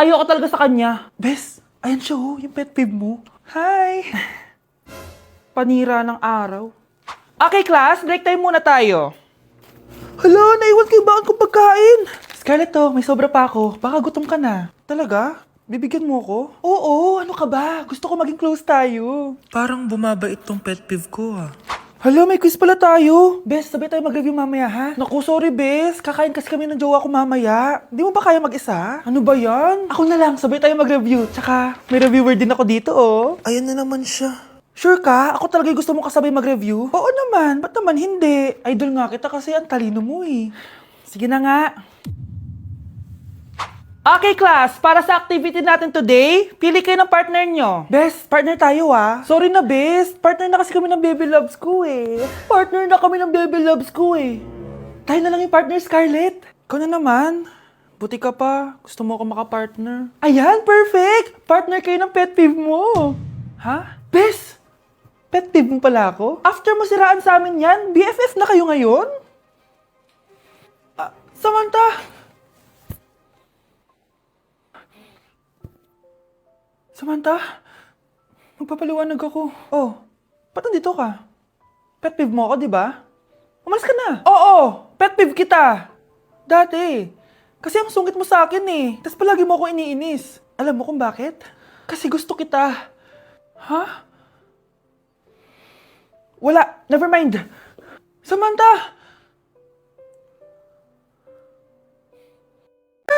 ayoko talaga sa kanya. Bes, ayan siya oh, yung pet peeve mo. Hi! Panira ng araw. Okay, class, break time muna tayo. Hala, naiwan kayo bakit kong pagkain? Scarlett to, may sobra pa ako. Baka gutom ka na. Talaga? Bibigyan mo ko? Oo, ano ka ba? Gusto ko maging close tayo. Parang bumabait tong pet peeve ko ah. Hala, may quiz pala tayo. Bes, sabay tayo mag-review mamaya ha? Naku, sorry Bes. Kakain kasi kami ng jowa ko mamaya. Di mo ba kaya mag-isa? Ano ba yan? Ako na lang, sabay tayo mag-review. Tsaka, may reviewer din ako dito oh. Ayan na naman siya. Sure ka? Ako talaga yung gusto mo kasabay mag-review? Oo naman, ba't naman hindi? Idol nga kita kasi ang talino mo eh. Sige na nga. Okay, class. Para sa activity natin today, pili kayo ng partner nyo. Best, partner tayo ah. Sorry na, best. Partner na kasi kami ng baby loves ko eh. Partner na kami ng baby loves ko eh. Tayo na lang yung partner, Scarlett. Ikaw na naman. Buti ka pa. Gusto mo ako makapartner. Ayan, perfect! Partner kayo ng pet peeve mo. Ha? Best! Pet peeve mo pala ako? After mo siraan sa amin yan, BFF na kayo ngayon? Samantha! Samantha, magpapaliwanag ako. Oh, ba't nandito ka? Pet peeve mo ako, di ba? Umalis ka na. Oo, pet peeve kita. Dati. Kasi ang sungit mo sa akin eh. Tapos palagi mo ako iniinis. Alam mo kung bakit? Kasi gusto kita. Ha? Wala, never mind. Samantha!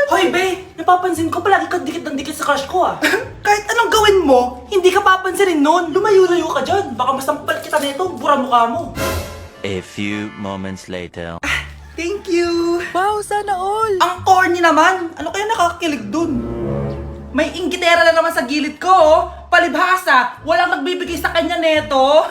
Hoy, be! Napapansin ko palagi ka dikit ng dikit sa crush ko ah. Kahit anong gawin mo, Hindi ka papansinin nun. Lumayo-layo ka dyan. Baka masampal kita nito. Bura mukha mo. A few moments later. thank you. Wow, sana all. Ang corny naman. Ano kaya nakakakilig dun? May inggitera na naman sa gilid ko oh. Palibhasa. Walang nagbibigay sa kanya neto.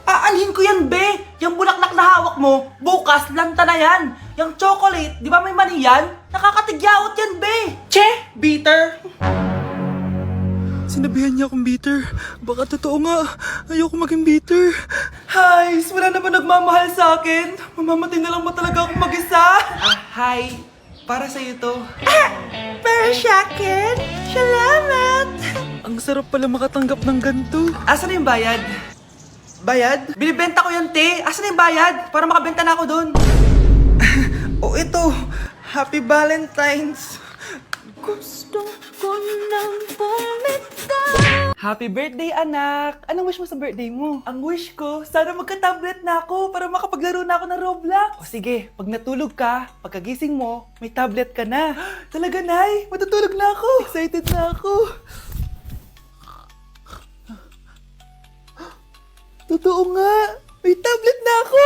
Aanhin ko yan, be. Yung bulaklak na hawak mo, bukas, lanta na yan. Yung chocolate, di ba may mani yan? Nakakatigyawat yan, be. Che, bitter. Sinabihan niya akong bitter. Baka totoo nga. Ayoko maging bitter. Guys, wala naman nagmamahal sa akin. Mamamatay na lang ba talaga akong mag-isa? Hi. Para sa'yo to. Para sa akin? Salamat! Ang sarap pala makatanggap ng ganito. Asan na yung bayad? Bayad? Binibenta ko yung te. Asan na yung bayad? Para makabenta na ako doon. O ito, Happy Valentine's. Gusto ko nang bumitaw. Happy birthday, anak! Anong wish mo sa birthday mo? Ang wish ko, sana magka-tablet na ako para makapaglaro na ako ng Roblox. O sige, pag natulog ka, pagkagising mo, may tablet ka na. Talaga, Nay? Matutulog na ako. Excited na ako. Totoo nga! May tablet na ako!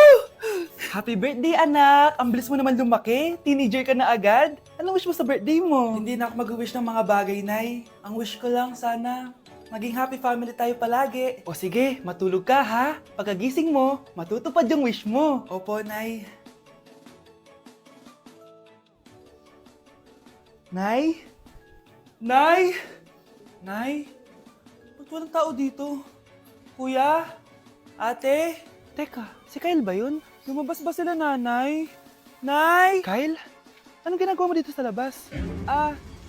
Happy birthday, anak! Ang bilis mo naman lumaki. Teenager ka na agad. Anong wish mo sa birthday mo? Hindi na ako mag-wish ng mga bagay, Nay. Ang wish ko lang, sana maging happy family tayo palagi. O sige, matulog ka ha. Pagkagising mo, matutupad yung wish mo. Opo, Nay. Nay? Nay! Nay? Ba't walang tao dito? Kuya? Ate? Teka, si Kyle ba yun? Lumabas ba sila, nanay? Nay! Kyle? Anong ginagawa mo dito sa labas?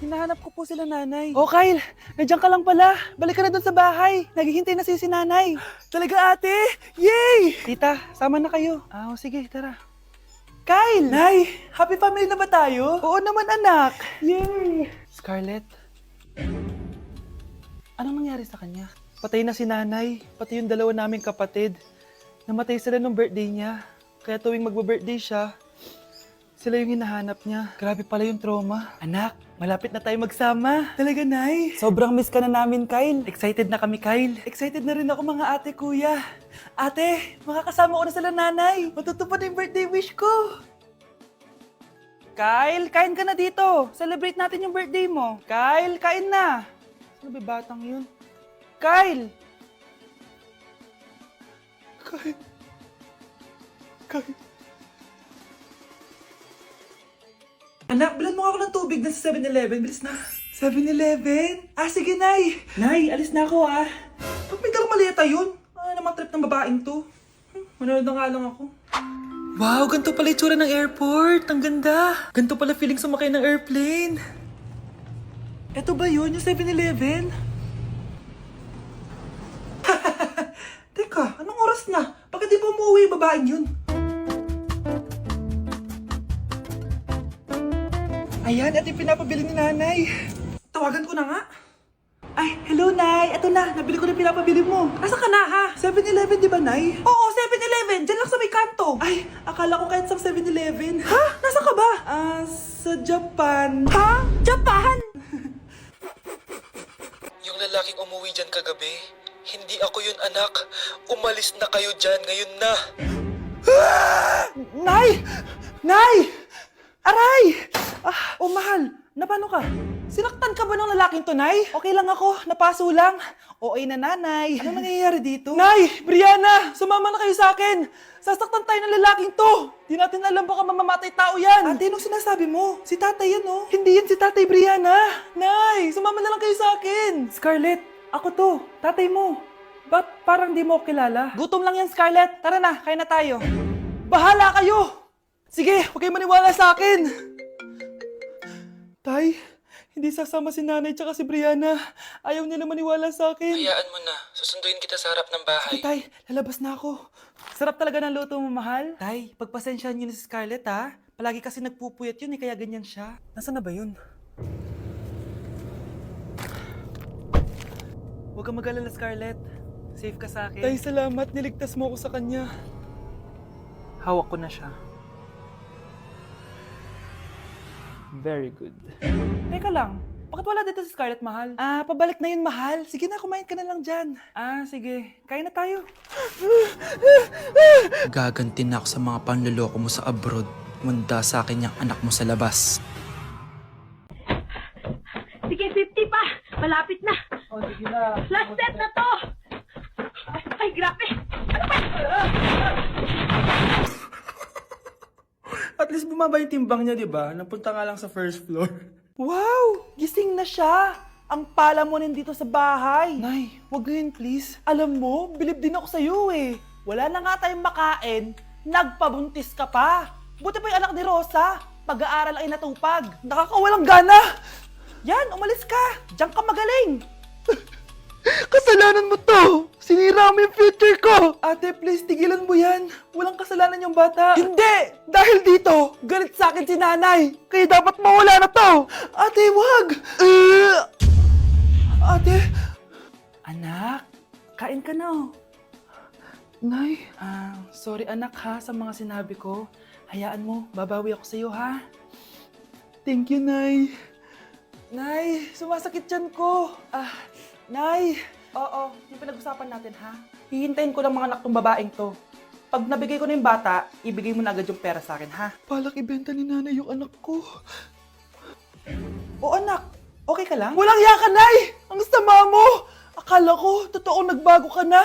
Hinahanap ko po sila, nanay. Oh, Kyle! Nandiyan ka lang pala. Balik ka na doon sa bahay. Naghihintay na si nanay. Talaga, ate? Yay! Tita, sama na kayo. O sige, tara. Kyle! Nay, happy family na ba tayo? Oo naman, anak. Yay! Scarlett, anong nangyari sa kanya? Patay na si nanay, pati yung dalawa naming kapatid. Namatay sila nung birthday niya. Kaya tuwing magbe-birthday siya, sila yung hinahanap niya. Grabe pala yung trauma. Anak, malapit na tayo magsama. Talaga, Nay? Sobrang miss ka na namin, Kyle. Excited na kami, Kyle. Excited na rin ako, mga ate, kuya. Ate, makakasama ko na sila, nanay. Matutupad na yung birthday wish ko. Kyle, kain ka na dito. Celebrate natin yung birthday mo. Kyle, kain na. Sino ba yung batang yun? Kyle! Kyle. Anak, bilan mo ako ng tubig na sa 7-Eleven. Bilis na. 7-Eleven? Sige, Nay. Nay, alis na ako, Ba't may dalang maleta yun? Naman trip ng babaeng to. Manonood na nga lang ako. Wow, ganito pala itsura ng airport. Ang ganda. Ganito pala feeling sumakay ng airplane. Eto ba yun? Yung 7-Eleven? Teka, anong oras na? Bakit di pa umuwi yung babaeng yun? Ayan, ito yung pinapabili ni nanay. Tawagan ko na nga. Ay, hello, Nay. Eto na, nabili ko na pinapabili mo. Asa ka na, ha? 7-Eleven, di ba, Nay? Oo, 7-Eleven. Diyan lang sa may kanto. Ay, akala ko kahit sa 7-Eleven. Ha? Nasa ka ba? Sa Japan. Ha? Japan? Yung lalaking umuwi dyan kagabi, hindi ako yun, anak. Umalis na kayo dyan ngayon na. Nay! Nay! Aray! Oh, mahal. Napano ka? Sinaktan ka ba ng lalaking to, Nay? Okay lang ako. Napaso lang. OA na nanay. Ano nangyayari dito? Nay! Brianna! Sumama na kayo sa akin! Sasaktan tayo ng lalaking to! Di natin alam baka mamamatay tao yan! Ate, anong sinasabi mo? Si tatay yan, oh. Hindi yan si tatay, Brianna! Nay! Sumama na lang kayo sa akin! Scarlett! Ako to! Tatay mo! Ba't parang di mo ako kilala? Gutom lang yan, Scarlett! Tara na, kain na tayo! Bahala kayo! Sige, huwag kayo maniwala sa akin! Tay, hindi sasama si nanay tsaka si Brianna. Ayaw nila maniwala sa akin. Hayaan mo na. Susunduin kita sa harap ng bahay. Sige, Tay, lalabas na ako. Sarap talaga ng luto mo, mahal. Tay, pagpasensyahan niyo na si Scarlett, ha? Palagi kasi nagpupuyat yun, kaya ganyan siya. Nasaan na ba yun? Huwag kang mag-alala, Scarlett. Safe ka sa akin. Tay, salamat. Niligtas mo ako sa kanya. Hawak ko na siya. Very good. Teka lang, bakit wala dito si Scarlett, mahal? Pabalik na yun, mahal. Sige na, kumain ka na lang dyan. Sige. Kain na tayo. Gaganti na ako sa mga panloloko mo sa abroad. Manda sa akin yung anak mo sa labas. Sige, 50 pa. Malapit na. Sige na. Last set na to. Ay, grabe. Ano ba? At least bumaba yung timbang niya, di ba? Napunta nga lang sa first floor. Wow! Gising na siya! Ang pala mo nandito sa bahay. Nay, wag ngayon please. Alam mo, bilib din ako sa'yo eh. Wala na nga tayong makain, nagpabuntis ka pa. Buti pa yung anak ni Rosa, pag-aaral ang inatupag. Nakakawalang gana! Yan, umalis ka! Diyan ka magaling! Kasalanan mo to! Sinira mo yung future ko! Ate, please, tigilan mo yan. Walang kasalanan yung bata. Hindi! Dahil dito, galit sa akin si nanay. Kaya dapat mawala na to! Ate, wag! Ate! Anak, kain ka na. Nay? Sorry anak ha sa mga sinabi ko. Hayaan mo, babawi ako sa'yo ha. Thank you, Nay. Nay, sumasakit yan ko. Nay! Oo, yung pinag-usapan natin ha. Hihintayin ko ng mga anak tong babaeng to. Pag nabigay ko na yung bata, ibigay mo na agad yung pera sa akin ha. Palak ibenta ni nanay yung anak ko. O anak, okay ka lang? Walang iya ka, Nay! Ang sama mo! Akala ko, totoong nagbago ka na.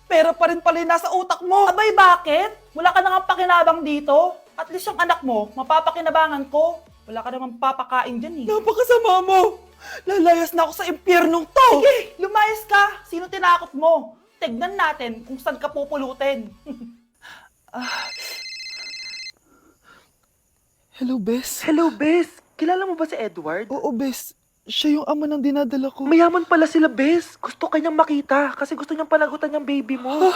Pera pa rin pala yung nasa utak mo. Abay, bakit? Wala ka nang pakinabang dito. At least yung anak mo, mapapakinabangan ko. Wala ka namang papakain dyan eh. Napakasama mo! Lalayas na ako sa impyernong to! Sige, lumayas ka! Sino tinakot mo? Tignan natin kung saan ka pupulutin. Hello, Bes. Hello, Bes! Kilala mo ba si Edward? Oo, Bes. Siya yung ama ng dinadala ko. Mayaman pala sila, Bes. Gusto kanyang makita kasi gusto niyang panagutan yung baby mo.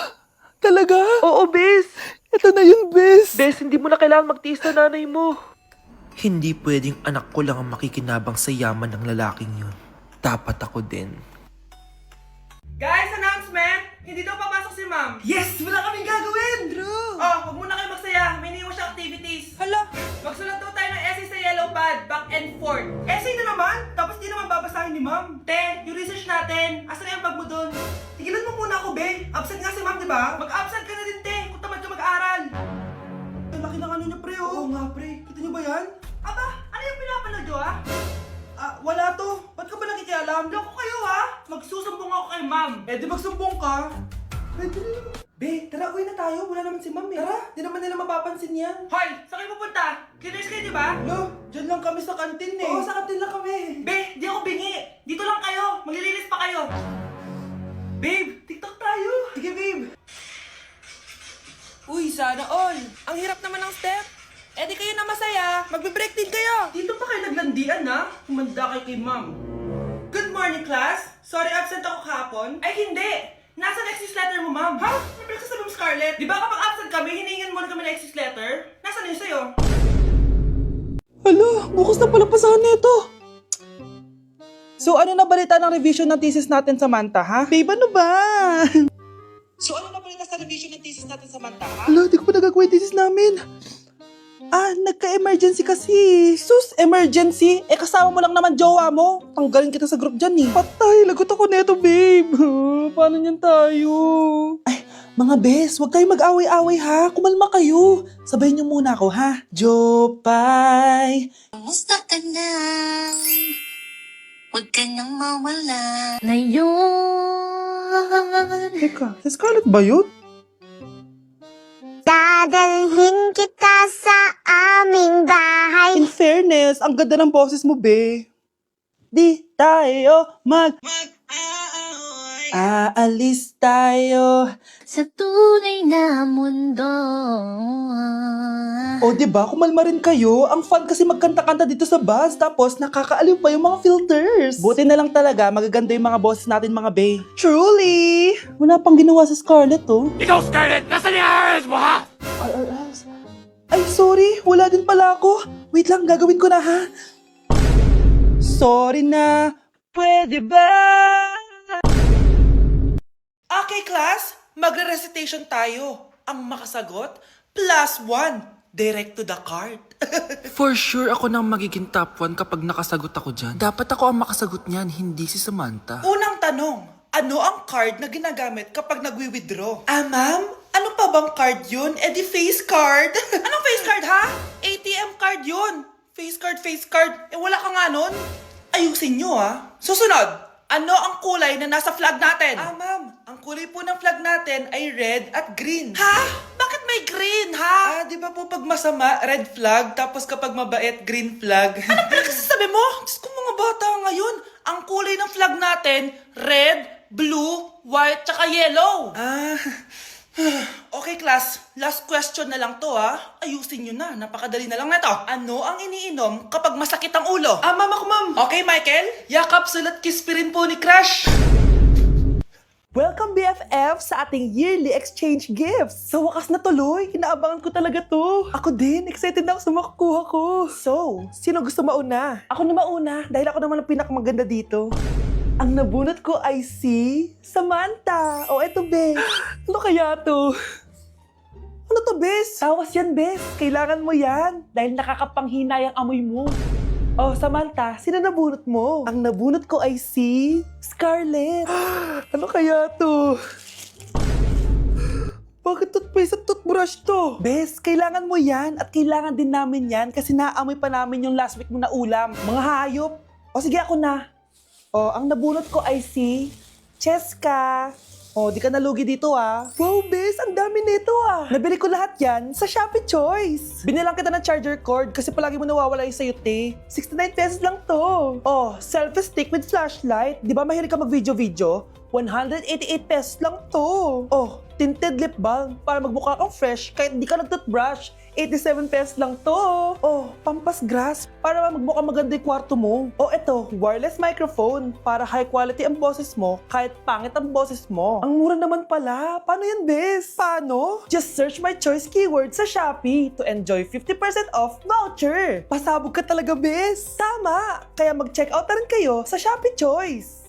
Talaga? Oo, Bes! Ito na yun, Bes. Bes, hindi mo na kailangan magtiis na nanay mo. Hindi pwedeng anak ko lang ang makikinabang sa yaman ng lalaking yun. Dapat ako din. Guys, announcement! Hindi daw papasok si ma'am. Yes! Wala kaming gagawin! True! Oh, huwag muna kayo magsaya. May iniwan siya activities. Hala! Magsulat daw tayo ng essay sa yellow pad, back and forth. Essay na naman? Tapos di naman babasahin ni ma'am. Te, yung research natin. Asan na yung bag mo dun? Tigilan mo muna ako, be. Absent nga si ma'am, di ba? Mag-absent ka na din, te. Kung tamad ka mag-aaral. Ang laki ng ano niya, pre, oh. Oo nga, pre. Kita niyo ba yan? Aba, ano yung pinapanood nyo, ha? Wala to. Ba't ka ba nakikialam? Loko kayo, ha? Magsusumbong ako kay ma'am. Eh, di magsumbong ka. Pwede na naman. Be, tara, uwi na tayo. Wala naman si ma'am, eh. Tara, di naman nila mapapansin yan. Hoy, saan kayo pupunta? Cleaners kayo, di ba? No, dyan lang kami sa kantin, eh. Oo, sa kantin lang kami. Be, di ako bingi. Dito lang kayo. Maglilinis pa kayo. Babe, TikTok tayo. Sige, babe. Uy, sana all. Ang hirap naman ng step. Eh di kayo na masaya. Magbe-break din kayo. Dito pa kayo naglandian, ha? Kumanda kayo kay ma'am. morning, class. Sorry, absent ako kahapon. Ay, hindi. Nasa exit letter mo, ma'am. Ha? May pinagsasabi mo, Scarlett. Di ba kapag absent kami, hinihingan mo na kami ng exit letter? Nasaan yun sa'yo? Hala, bukas na pala pasahan nito. So ano na balita ng revision ng thesis natin, Samantha, ha? Babe, ano ba? So ano na balita sa revision ng thesis natin, Samantha, ha? Hala, di ko pa nagagawa yung thesis namin. Nagka-emergency kasi. Sus, emergency? Kasama mo lang naman jowa mo. Tanggalin kita sa group dyan eh. Patay, lagot ako neto, babe. Paano niyan tayo? Ay, mga bes, huwag kayong mag-away-away ha. Kumalma kayo. Sabayin niyo muna ako ha. Jopay. Kumusta ka na? Huwag ka nang mawala. Ngayon, Teka, si Scarlett ba yun? Dadalhin kita sa aming bahay. In fairness, ang ganda ng boses mo, be. Di tayo aalis tayo. sa tunay na mundo. O, diba? Kumalma rin kayo. Ang fun kasi magkanta-kanta dito sa bus. Tapos, nakakaaliw pa yung mga filters. Buti na lang talaga, magaganda yung mga boses natin, mga bae. Truly! Wala pang ginawa sa Scarlett, oh. Ikaw, Scarlett! Nasaan yung RS mo, ha? Ay, sorry. Wala din pala ako. Wait lang, gagawin ko na, ha? Sorry na. Pwede ba? Okay, class. Magre-recitation tayo. Ang makasagot, +1. Direct to the card. For sure ako nang magiging top 1 kapag nakasagot ako dyan. Dapat ako ang makasagot niyan, hindi si Samantha. Unang tanong, ano ang card na ginagamit kapag nagwi-withdraw? Ma'am? Ano pa bang card yun? Di face card. Anong face card, ha? ATM card yun. Face card. Wala ka nga nun? Ayusin nyo, ha? Susunod, ano ang kulay na nasa flag natin? Ma'am, ang kulay po ng flag natin ay red at green. Ha? Bakit may green, ha? Di ba po pag masama, red flag, tapos kapag mabait, green flag? Ano pinagsasabi mo? Diyos ko, mga bata ngayon. Ang kulay ng flag natin, red, blue, white, tsaka yellow. Okay, class. Last question na lang to, ha? Ayusin nyo na. Napakadali na lang na to. Ano ang iniinom kapag masakit ang ulo? Ma'am ako, ma'am. Okay, Michael? Yakap, sulat, kiss pa rin po ni Crush. Welcome, BFF, sa ating yearly exchange gifts. Sa wakas na tuloy, inaabangan ko talaga to. Ako din, excited na ako sa makukuha ko. So, sino gusto mauna? Ako na mauna, dahil ako naman ang pinakamaganda dito. Ang nabunot ko ay si Samantha. Eto, Bes. Ano kaya to? Ano to, Bes? Tawas yan, Bes. Kailangan mo yan. Dahil nakakapanghina yung amoy mo. Samantha, sino nabunot mo? Ang nabunot ko ay si Scarlett. Ano kaya to? Bakit toothpaste at toothbrush to? Bes, kailangan mo yan at kailangan din namin yan kasi naamoy pa namin yung last week mo na ulam. Mga hayop. Sige, ako na. Ang nabunot ko ay si Cheska. Di ka nalugi dito, ah. Wow, Bes, ang dami nito, ah. Nabili ko lahat yan sa Shopee Choice. Binilang kita ng charger cord kasi palagi mo nawawala yung sayo, te. 69 pesos lang to. Selfie stick with flashlight. Di ba mahilig ka mag-video-video? 188 pesos lang to. Tinted lip balm para magmukha kang fresh kahit di ka nag-toothbrush. 87 pesos lang to. Pampas grass para magmukha maganda yung kwarto mo. Eto, wireless microphone para high quality ang boses mo kahit pangit ang boses mo. Ang mura naman pala. Paano yan, Bes? Paano? Just search my choice keyword sa Shopee to enjoy 50% off voucher. Pasabog ka talaga, Bes. Tama. Kaya mag-check out na rin kayo sa Shopee Choice.